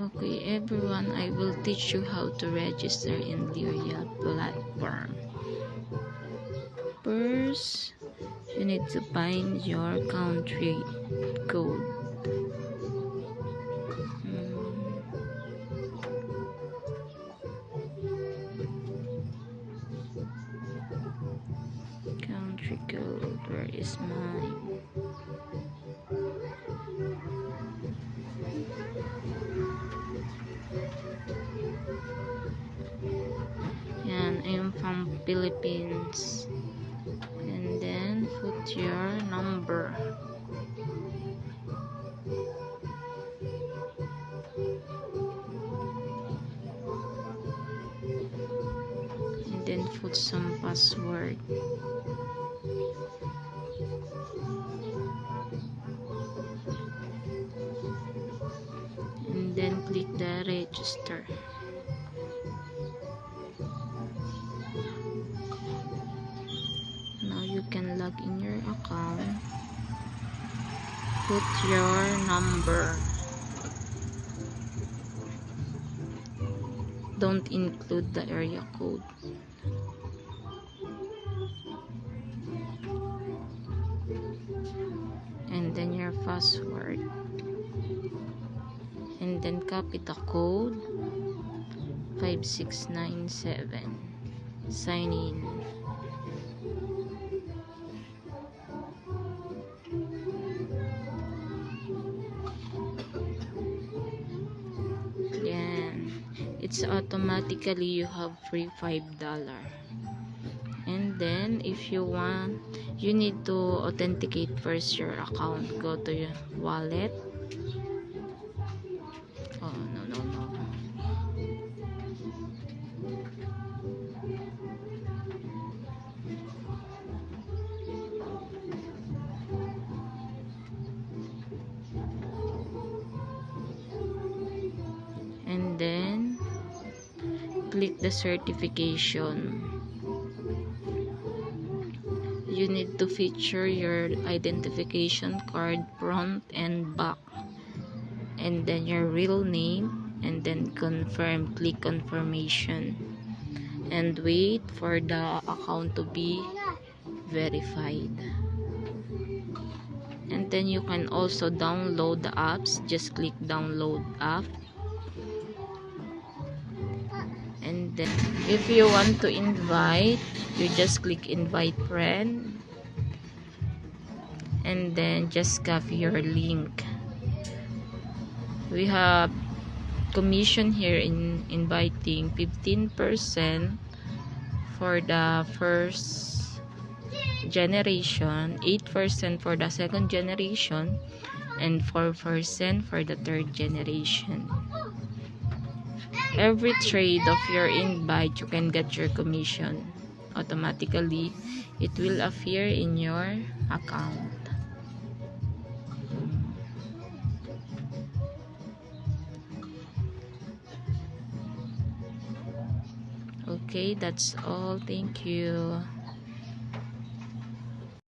Okay everyone, I will teach you how to register in Loyal platform. First, you need to find your country code. Country code, where is mine? Yan, I'm from Philippines. And then put your number. And then put some password. And then click the register. Now you can log in your account. Put your number. Don't include the area code. And then your password. And then copy the code 5697. Sign in. Yan. It's automatically you have free $5. And then if you want, you need to authenticate first your account. Go to your wallet. Oh no. And then click the certification. You need to feature your identification card front and back, and then your real name, and then confirm. Click confirmation and wait for the account to be verified. And then you can also download the apps. Just click download app. And then if you want to invite, you just click invite friend, and then just copy your link. We have commission here in inviting 15% for the first generation, 8% for the second generation, and 4% for the third generation. Every trade of your invite, you can get your commission. Automatically, it will appear in your account. Okay, that's all. Thank you.